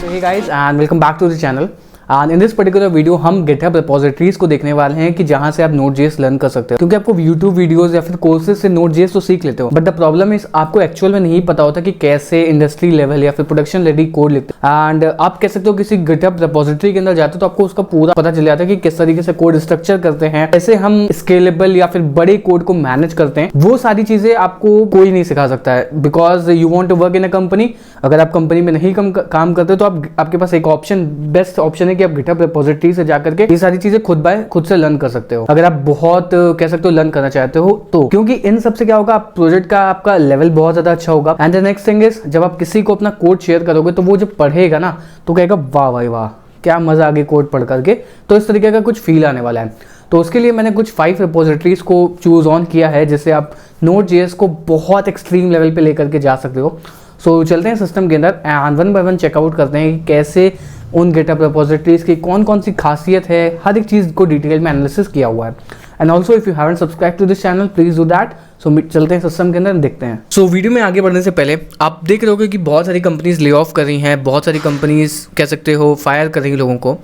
So hey guys and welcome back to the channel. And in this particular video हम GitHub repositories को देखने वाले हैं कि जहाँ से आप Node.js लर्न कर सकते हो, क्योंकि आपको YouTube वीडियोस या फिर कोर्सेज से Node.js तो सीख लेते हो, बट द प्रॉब्लम इज आपको एक्चुअल में नहीं पता होता कि कैसे इंडस्ट्री लेवल या फिर प्रोडक्शन रेडी कोड लिखते हैं। एंड आप कह सकते हो किसी GitHub repository के अंदर जाते हो तो आपको उसका पूरा पता चल जाता है कि किस तरीके से कोड स्ट्रक्चर करते हैं, कैसे हम स्केलेबल या फिर बड़े कोड को मैनेज करते हैं। वो सारी चीजें आपको कोई नहीं सिखा सकता है, because you want to work in a company. अगर आप कंपनी में नहीं काम करते तो आपके पास एक ऑप्शन, बेस्ट ऑप्शन है कि आप GitHub repository से जाकर के ये सारी चीजें खुद से लर्न कर सकते हो, अगर आप बहुत कह सकते हो लर्न करना चाहते हो तो। क्योंकि इन सबसे क्या होगा, आप प्रोजेक्ट का आपका लेवल बहुत ज्यादा अच्छा होगा। And the next thing is, जब आप किसी को अपना कोड शेयर करोगे तो वो जब पढ़ेगा ना तो कहेगा वाह भाई वाह, क्या मजा आ गया कोड पढ़ करके। तो इस तरीके का कुछ फील आने वाला है। तो उसके लिए मैंने कुछ 5 रिपोजिटरीज को चूज ऑन किया है, जिससे आप Node.js को बहुत एक्सट्रीम लेवल पे लेकर के जा सकते हो। सो चलते हैं सिस्टम के अंदर and one by one checkout करते हैं कि कैसे उन GitHub रिपोजिटरीज की कौन कौन सी खासियत है, हर एक चीज़ को डिटेल में एनालिसिस किया हुआ है। And also if you haven't subscribe to this channel please do that. So चलते हैं सिस्टम के अंदर देखते हैं। सो वीडियो में आगे बढ़ने से पहले आप देख रहे होगे कि बहुत सारी कंपनीज ले ऑफ कर रही हैं, बहुत सारी कंपनीज कह सकते हो फायर कर रही हैं लोगों को।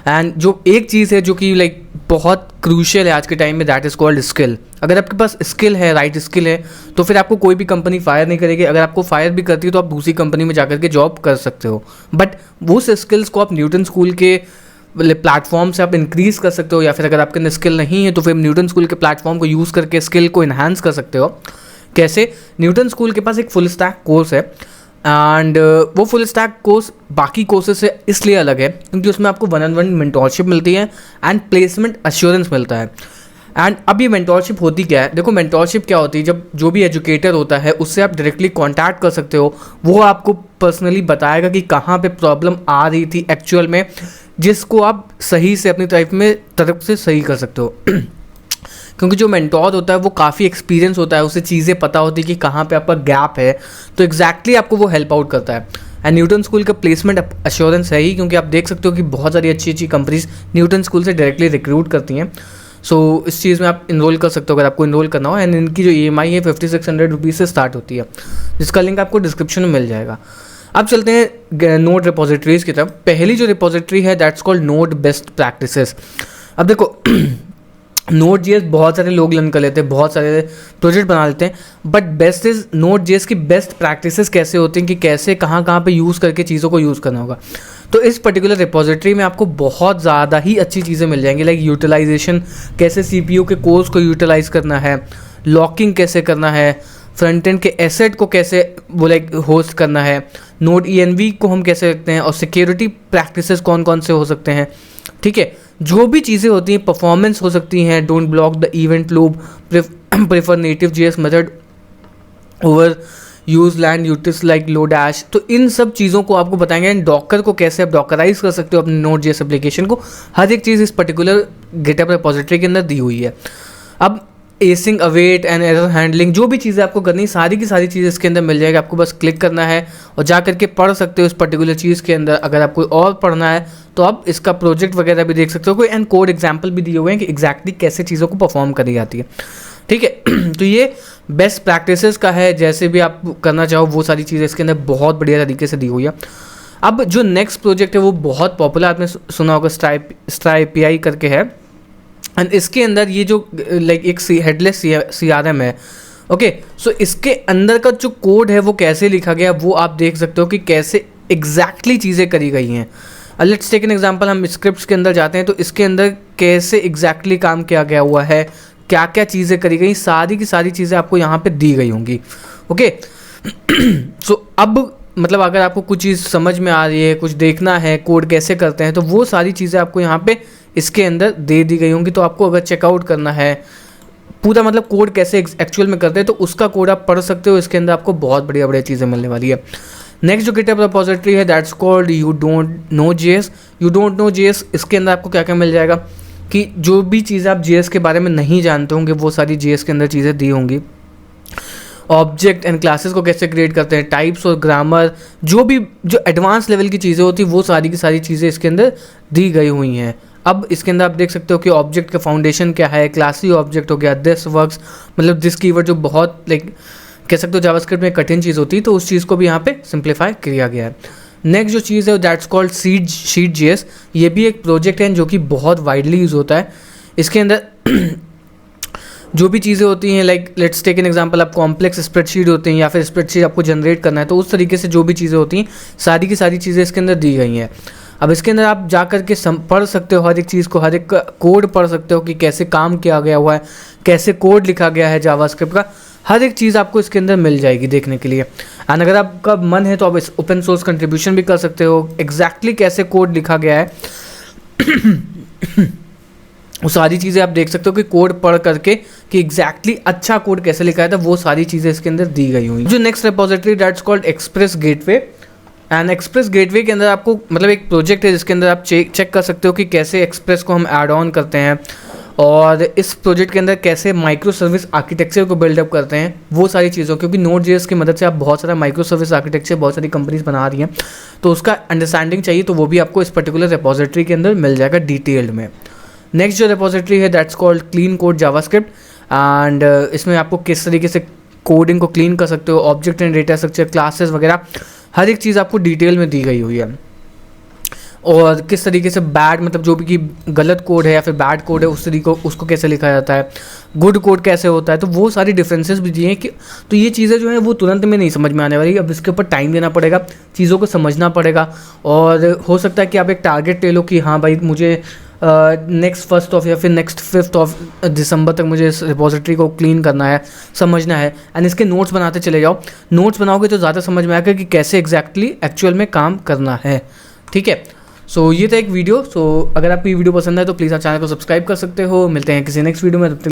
एंड जो एक चीज़ है जो कि लाइक बहुत क्रूशियल है आज के टाइम में, दैट इज़ कॉल्ड स्किल। अगर आपके पास स्किल है, राइट स्किल है, तो फिर आपको कोई भी कंपनी फायर नहीं करेगी। अगर आपको फायर भी करती है तो आप दूसरी कंपनी में जाकर के जॉब कर सकते हो, बट उस स्किल्स को आप न्यूटन स्कूल के प्लेटफॉर्म से आप इंक्रीज कर सकते हो, या फिर अगर आपके अंदर स्किल नहीं है तो फिर न्यूटन स्कूल के प्लेटफॉर्म को यूज़ करके स्किल को इन्हांस कर सकते हो। कैसे? न्यूटन स्कूल के पास एक फुल स्टैक कोर्स है एंड वो फुल स्टैक कोर्स बाकी कोर्सेज से इसलिए अलग है क्योंकि उसमें आपको 1-on-1 मेंटोरशिप मिलती है एंड प्लेसमेंट एश्योरेंस मिलता है। एंड अब ये मेंटोरशिप होती क्या है? देखो, मेंटोरशिप क्या होती है, जब जो भी एजुकेटर होता है उससे आप डायरेक्टली कांटेक्ट कर सकते हो। वो आपको पर्सनली बताएगा कि कहाँ पे प्रॉब्लम आ रही थी एक्चुअल में, जिसको आप सही से अपनी तरफ से सही कर सकते हो। क्योंकि जो मेंटोर होता है वो काफ़ी एक्सपीरियंस होता है, उसे चीज़ें पता होती है कि कहाँ पे आपका गैप है, तो एग्जैक्टली आपको वो हेल्प आउट करता है। एंड न्यूटन स्कूल का प्लेसमेंट एश्योरेंस है ही, क्योंकि आप देख सकते हो कि बहुत सारी अच्छी अच्छी कंपनीज न्यूटन स्कूल से डायरेक्टली रिक्रूट करती हैं। सो इस चीज़ में आप इनरोल कर सकते हो अगर आपको इनरोल करना हो। एंड इनकी जो EMI है 5600 रुपीज़ से स्टार्ट होती है, जिसका लिंक आपको डिस्क्रिप्शन में मिल जाएगा। अब चलते हैं नोड रिपोजिटरीज की तरफ। पहली जो रिपोजिटरी है that's called node best practices. अब देखो Node.js बहुत सारे लोग लर्न कर लेते हैं, बहुत सारे प्रोजेक्ट बना लेते हैं, बट बेस्ट इज Node.js की बेस्ट प्रैक्टिसेस कैसे होती हैं कि कैसे कहाँ पे यूज़ करके चीज़ों को यूज़ करना होगा। तो इस पर्टिकुलर रिपोजिटरी में आपको बहुत ज़्यादा ही अच्छी चीज़ें मिल जाएंगी, लाइक यूटिलाइजेशन, कैसे CPU के कोर्स को यूटिलाइज करना है, लॉकिंग कैसे करना है, फ्रंट एंड के एसेट को कैसे वो लाइक होस्ट करना है, नोड ENV को हम कैसे रखते हैं, और सिक्योरिटी प्रैक्टिसेस कौन कौन से हो सकते हैं। ठीक है, जो भी चीज़ें होती हैं, परफॉर्मेंस हो सकती हैं, don't block the event loop, prefer native JS method over use land utils like low dash. तो इन सब चीज़ों को आपको बताएंगे। एंड डॉकर को कैसे आप डॉकराइज कर सकते हो अपने Node.js एप्लीकेशन को, हर एक चीज़ इस पर्टिकुलर GitHub रिपोजिटरी के अंदर दी हुई है। अब एसिंग, अवेट एंड एरर हैंडलिंग, जो भी चीज़ें आपको करनी, सारी की सारी चीज़ें इसके अंदर मिल जाएगी। आपको बस क्लिक करना है और जा करके पढ़ सकते हो इस पर्टिकुलर चीज़ के अंदर। अगर आपको और पढ़ना है तो आप इसका प्रोजेक्ट वगैरह भी देख सकते हो, कोई एंड कोड एग्जाम्पल भी दिए हुए हैं कि एग्जैक्टली कैसे चीज़ों को परफॉर्म करी जाती है। ठीक है, तो ये बेस्ट प्रैक्टिसेस का है, जैसे भी आप करना चाहो वो सारी चीज़ें इसके अंदर बहुत बढ़िया तरीके से दी हुई है। अब जो नेक्स्ट प्रोजेक्ट है वो बहुत पॉपुलर, आपने सुना होगा, स्ट्राइप API करके है। एंड इसके अंदर ये जो लाइक एक हेडलेस CRM है। ओके, सो इसके अंदर का जो कोड है वो कैसे लिखा गया वो आप देख सकते हो कि कैसे एग्जैक्टली चीज़ें करी गई हैं। लेट्स टेक एन एग्जांपल, हम स्क्रिप्ट्स के अंदर जाते हैं तो इसके अंदर कैसे एग्जैक्टली काम किया गया हुआ है, क्या क्या चीज़ें करी गई, सारी की सारी चीज़ें आपको यहाँ पे दी गई होंगी। ओके, सो अब मतलब अगर आपको कुछ चीज़ समझ में आ रही है, कुछ देखना है कोड कैसे करते हैं, तो वो सारी चीज़ें आपको यहाँ पे इसके अंदर दे दी गई होंगी। तो आपको अगर चेकआउट करना है पूरा मतलब कोड कैसे एक्चुअल में करते हैं तो उसका कोड आप पढ़ सकते हो। इसके अंदर आपको बहुत बढ़िया बढ़िया चीज़ें मिलने वाली है। नेक्स्ट जो GitHub रिपोजिटरी है that's called you don't know JS। इसके अंदर आपको क्या क्या मिल जाएगा कि जो भी चीज़ें आप JS के बारे में नहीं जानते होंगे वो सारी JS के अंदर चीज़ें दी होंगी। ऑब्जेक्ट एंड क्लासेस को कैसे क्रिएट करते हैं, टाइप्स और ग्रामर, जो एडवांस लेवल की चीज़ें होती हैं वो सारी की सारी चीज़ें इसके अंदर दी गई हुई हैं। अब इसके अंदर आप देख सकते हो कि ऑब्जेक्ट का फाउंडेशन क्या है, क्लास ही ऑब्जेक्ट हो गया, दिस वर्क्स, मतलब दिस कीवर्ड जो बहुत लाइक कह सकते हो जावास्क्रिप्ट में कठिन चीज़ होती है, तो उस चीज़ को भी यहाँ पे सिंप्लीफाई किया गया है। नेक्स्ट जो चीज़ है दैट्स कॉल्ड शीट JS। ये भी एक प्रोजेक्ट है जो कि बहुत वाइडली यूज़ होता है। इसके अंदर जो भी चीज़ें होती हैं, like let's take an example, आप कॉम्प्लेक्स स्प्रेडशीट होते हैं या फिर स्प्रेडशीट आपको जनरेट करना है, तो उस तरीके से जो भी चीज़ें होती हैं सारी की सारी चीज़ें इसके अंदर दी गई हैं। अब इसके अंदर आप जा कर के पढ़ सकते हो हर एक चीज़ को, हर एक कोड पढ़ सकते हो कि कैसे काम किया गया हुआ है, कैसे कोड लिखा गया है जावास्क्रिप्ट का, हर एक चीज़ आपको इसके अंदर मिल जाएगी देखने के लिए। एंड अगर आपका मन है तो आप इस ओपन सोर्स कंट्रीब्यूशन भी कर सकते हो, एग्जैक्टली कैसे कोड लिखा गया है वो सारी चीज़ें आप देख सकते हो कि कोड पढ़ करके कि एग्जैक्टली अच्छा कोड कैसे लिखा है था, वो सारी चीज़ें इसके अंदर दी गई हुई। जो next repository that's called express gateway. And express gateway के अंदर आपको मतलब एक प्रोजेक्ट है जिसके अंदर आप चेक कर सकते हो कि कैसे एक्सप्रेस को हम ऐड ऑन करते हैं और इस प्रोजेक्ट के अंदर कैसे माइक्रो सर्विस आर्किटेक्चर को बिल्डअप करते हैं, वो सारी चीज़ों, क्योंकि Node.js की मदद से आप बहुत सारा माइक्रो सर्विस आर्किटेक्चर बहुत सारी कंपनीज बना रही हैं, तो उसका अंडरस्टैंडिंग चाहिए तो वो भी आपको इस पर्टिकुलर रिपोजिटरी के अंदर मिल जाएगा डिटेल्ड में। नेक्स्ट जो रिपोजिटरी है that's called clean code JavaScript. And इसमें आपको किस तरीके से कोडिंग को क्लीन कर सकते हो, object and data structure, classes वगैरह हर एक चीज़ आपको डिटेल में दी गई हुई है। और किस तरीके से बैड मतलब जो भी कि गलत कोड है या फिर बैड कोड है उस तरीके उसको कैसे लिखा जाता है, गुड कोड कैसे होता है, तो वो सारी डिफरेंसेस भी दिए हैं कि तो ये चीज़ें जो हैं वो तुरंत में नहीं समझ में आने वाली। अब इसके ऊपर टाइम देना पड़ेगा, चीज़ों को समझना पड़ेगा, और हो सकता है कि आप एक टारगेट ले लो कि हाँ भाई मुझे नेक्स्ट 1 ऑफ या फिर नेक्स्ट 5 ऑफ दिसंबर तक मुझे इस रिपोजिटरी को क्लीन करना है, समझना है, एंड इसके नोट्स बनाते चले जाओ। नोट्स बनाओगे तो ज़्यादा समझ में आएगा कि कैसे एग्जैक्टली एक्चुअल में काम करना है। ठीक है, सो ये था एक वीडियो। सो अगर आपको ये वीडियो पसंद है तो प्लीज़ आप चैनल को सब्सक्राइब कर सकते हो। मिलते हैं किसी नेक्स्ट वीडियो में।